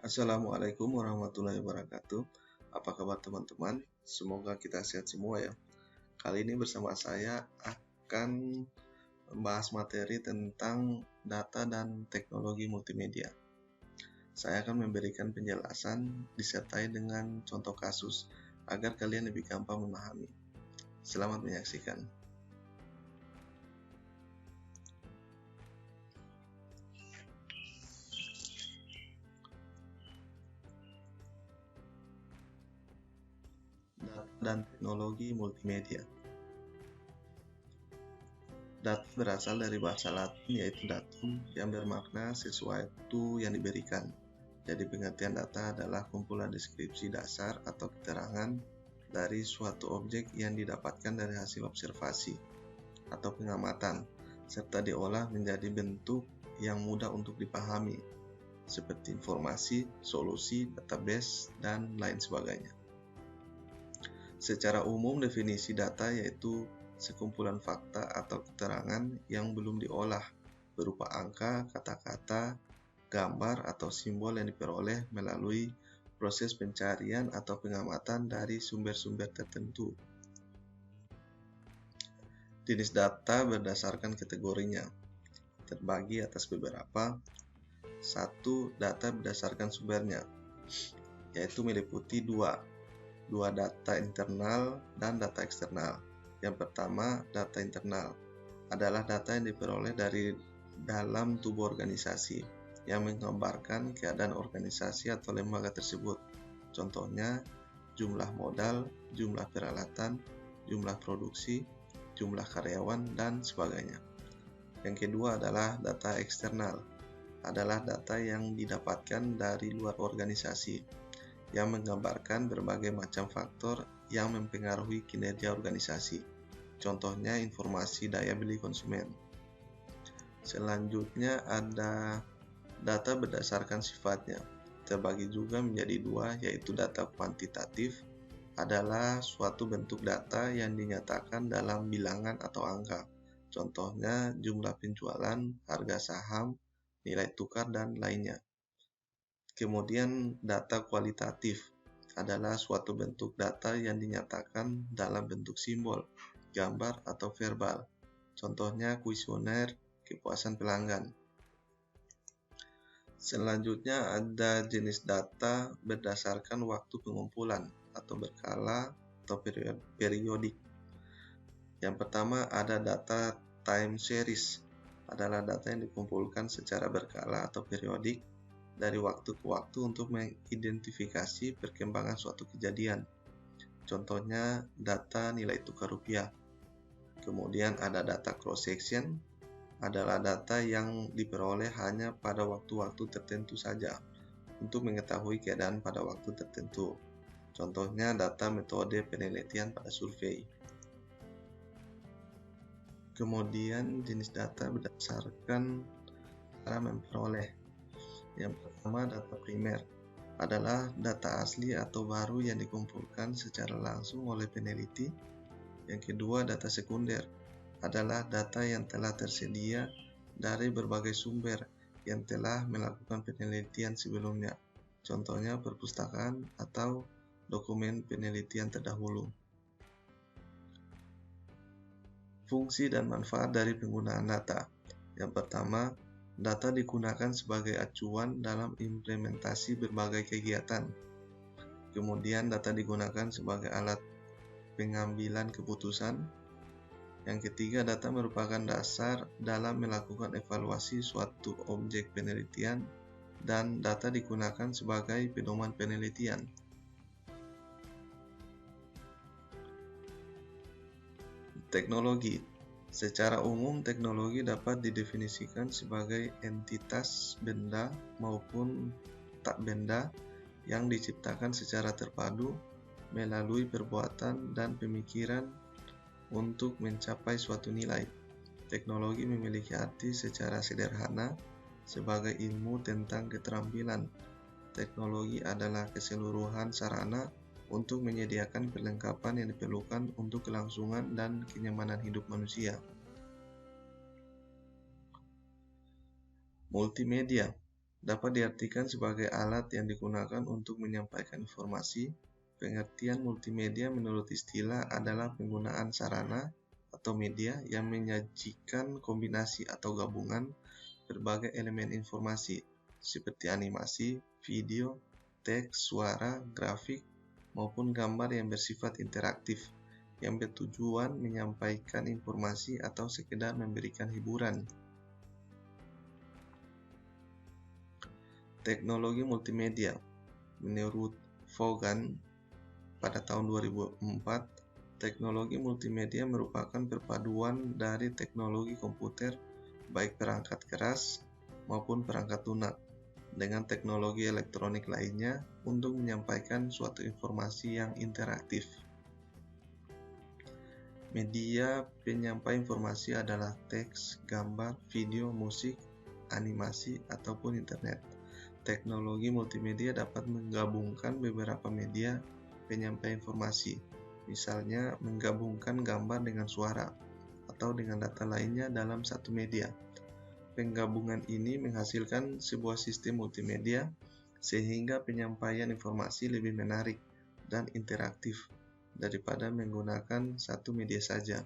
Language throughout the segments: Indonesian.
Assalamualaikum warahmatullahi wabarakatuh. Apa kabar teman-teman? Semoga kita sehat semua ya. Kali ini bersama saya akan membahas materi tentang data dan teknologi multimedia. Saya akan memberikan penjelasan disertai dengan contoh kasus agar kalian lebih gampang memahami. Selamat menyaksikan. Data dan teknologi multimedia. Data berasal dari bahasa Latin yaitu datum yang bermakna sesuatu yang diberikan. Jadi pengertian data adalah kumpulan deskripsi dasar atau keterangan dari suatu objek yang didapatkan dari hasil observasi atau pengamatan, serta diolah menjadi bentuk yang mudah untuk dipahami, seperti informasi, solusi, database, dan lain sebagainya. Secara umum, definisi data yaitu sekumpulan fakta atau keterangan yang belum diolah berupa angka, kata-kata, gambar, atau simbol yang diperoleh melalui proses pencarian atau pengamatan dari sumber-sumber tertentu. Jenis data berdasarkan kategorinya terbagi atas beberapa. 1. Data berdasarkan sumbernya, yaitu meliputi dua data internal dan data eksternal. Yang pertama, data internal adalah data yang diperoleh dari dalam tubuh organisasi yang menggambarkan keadaan organisasi atau lembaga tersebut. Contohnya, jumlah modal, jumlah peralatan, jumlah produksi, jumlah karyawan, dan sebagainya. Yang kedua adalah data eksternal, adalah data yang didapatkan dari luar organisasi yang menggambarkan berbagai macam faktor yang mempengaruhi kinerja organisasi. Contohnya informasi daya beli konsumen. Selanjutnya ada data berdasarkan sifatnya. Terbagi juga menjadi dua, yaitu data kuantitatif adalah suatu bentuk data yang dinyatakan dalam bilangan atau angka. Contohnya jumlah penjualan, harga saham, nilai tukar, dan lainnya. Kemudian data kualitatif adalah suatu bentuk data yang dinyatakan dalam bentuk simbol, gambar, atau verbal. Contohnya kuesioner, kepuasan pelanggan. Selanjutnya ada jenis data berdasarkan waktu pengumpulan atau berkala atau periodik. Yang pertama ada data time series, adalah data yang dikumpulkan secara berkala atau periodik dari waktu ke waktu untuk mengidentifikasi perkembangan suatu kejadian. Contohnya data nilai tukar rupiah. Kemudian ada data cross-section, adalah data yang diperoleh hanya pada waktu-waktu tertentu saja untuk mengetahui keadaan pada waktu tertentu. Contohnya data metode penelitian pada survei. Kemudian jenis data berdasarkan cara memperoleh. Yang pertama, data primer adalah data asli atau baru yang dikumpulkan secara langsung oleh peneliti. Yang kedua, data sekunder adalah data yang telah tersedia dari berbagai sumber yang telah melakukan penelitian sebelumnya. Contohnya perpustakaan atau dokumen penelitian terdahulu. Fungsi dan manfaat dari penggunaan data. Yang pertama, data digunakan sebagai acuan dalam implementasi berbagai kegiatan. Kemudian data digunakan sebagai alat pengambilan keputusan. Yang ketiga, data merupakan dasar dalam melakukan evaluasi suatu objek penelitian, dan data digunakan sebagai pedoman penelitian. Teknologi. Secara umum, teknologi dapat didefinisikan sebagai entitas benda maupun tak benda yang diciptakan secara terpadu melalui perbuatan dan pemikiran untuk mencapai suatu nilai. Teknologi memiliki arti secara sederhana sebagai ilmu tentang keterampilan. Teknologi adalah keseluruhan sarana untuk menyediakan perlengkapan yang diperlukan untuk kelangsungan dan kenyamanan hidup manusia. Multimedia dapat diartikan sebagai alat yang digunakan untuk menyampaikan informasi. Pengertian multimedia menurut istilah adalah penggunaan sarana atau media yang menyajikan kombinasi atau gabungan berbagai elemen informasi seperti animasi, video, teks, suara, grafik, maupun gambar yang bersifat interaktif yang bertujuan menyampaikan informasi atau sekedar memberikan hiburan. Teknologi multimedia. Menurut Vaughan pada tahun 2004, teknologi multimedia merupakan perpaduan dari teknologi komputer, baik perangkat keras maupun perangkat lunak, dengan teknologi elektronik lainnya untuk menyampaikan suatu informasi yang interaktif. Media penyampai informasi adalah teks, gambar, video, musik, animasi, ataupun internet. Teknologi multimedia dapat menggabungkan beberapa media penyampai informasi, misalnya menggabungkan gambar dengan suara atau dengan data lainnya dalam satu media. Penggabungan ini menghasilkan sebuah sistem multimedia sehingga penyampaian informasi lebih menarik dan interaktif daripada menggunakan satu media saja.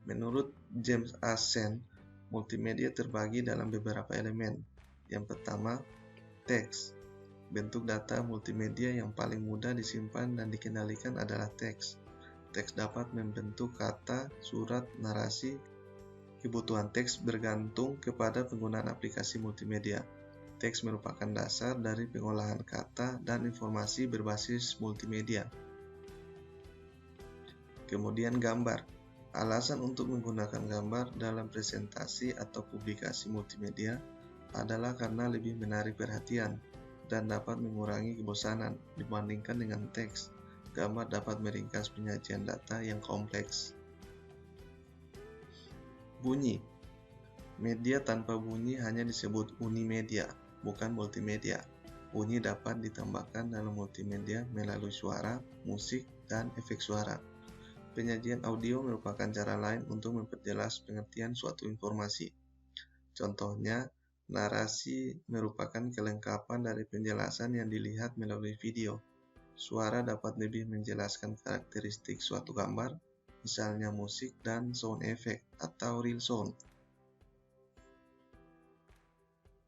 Menurut James A. Sen, multimedia terbagi dalam beberapa elemen. Yang pertama, teks. Bentuk data multimedia yang paling mudah disimpan dan dikendalikan adalah teks. Teks dapat membentuk kata, surat, narasi. Kebutuhan teks bergantung kepada penggunaan aplikasi multimedia. Teks merupakan dasar dari pengolahan kata dan informasi berbasis multimedia. Kemudian gambar. Alasan untuk menggunakan gambar dalam presentasi atau publikasi multimedia adalah karena lebih menarik perhatian dan dapat mengurangi kebosanan dibandingkan dengan teks. Gambar dapat meringkas penyajian data yang kompleks. Bunyi. Media tanpa bunyi hanya disebut unimedia, bukan multimedia. Bunyi dapat ditambahkan dalam multimedia melalui suara, musik, dan efek suara. Penyajian audio merupakan cara lain untuk memperjelas pengertian suatu informasi. Contohnya, narasi merupakan kelengkapan dari penjelasan yang dilihat melalui video. Suara dapat lebih menjelaskan karakteristik suatu gambar, misalnya musik dan sound effect atau real sound.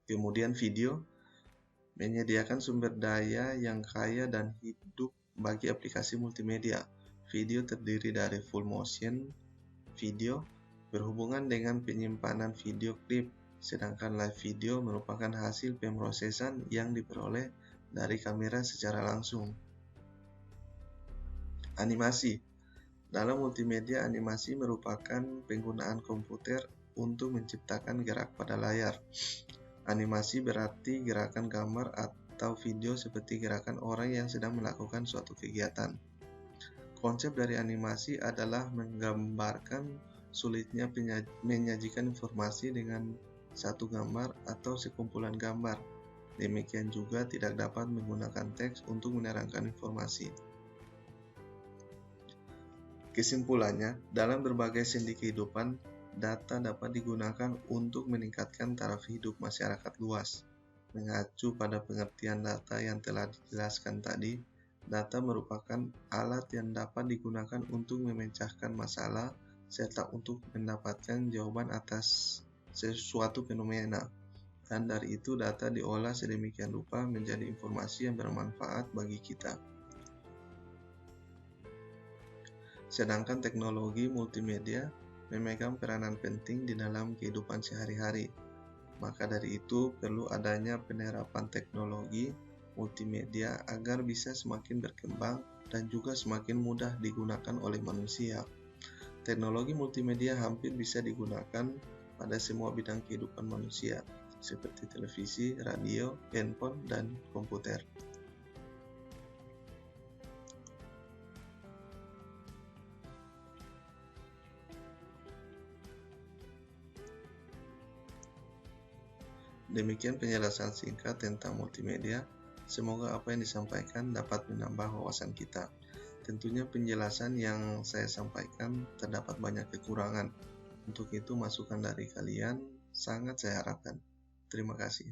Kemudian video menyediakan sumber daya yang kaya dan hidup bagi aplikasi multimedia. Video terdiri dari full motion video berhubungan dengan penyimpanan video klip, sedangkan live video merupakan hasil pemrosesan yang diperoleh dari kamera secara langsung. Animasi. Dalam multimedia, animasi merupakan penggunaan komputer untuk menciptakan gerak pada layar. Animasi berarti gerakan gambar atau video seperti gerakan orang yang sedang melakukan suatu kegiatan. Konsep dari animasi adalah menggambarkan sulitnya menyajikan informasi dengan satu gambar atau sekumpulan gambar. Demikian juga tidak dapat menggunakan teks untuk menerangkan informasi. Kesimpulannya, dalam berbagai sendi kehidupan, data dapat digunakan untuk meningkatkan taraf hidup masyarakat luas. Mengacu pada pengertian data yang telah dijelaskan tadi, data merupakan alat yang dapat digunakan untuk memecahkan masalah serta untuk mendapatkan jawaban atas sesuatu fenomena. Dan dari itu data diolah sedemikian rupa menjadi informasi yang bermanfaat bagi kita. Sedangkan teknologi multimedia memegang peranan penting di dalam kehidupan sehari-hari. Maka dari itu perlu adanya penerapan teknologi multimedia agar bisa semakin berkembang dan juga semakin mudah digunakan oleh manusia. Teknologi multimedia hampir bisa digunakan pada semua bidang kehidupan manusia, seperti televisi, radio, handphone, dan komputer. Demikian penjelasan singkat tentang multimedia. Semoga apa yang disampaikan dapat menambah wawasan kita. Tentunya penjelasan yang saya sampaikan terdapat banyak kekurangan. Untuk itu masukan dari kalian Sangat saya harapkan. Terima kasih.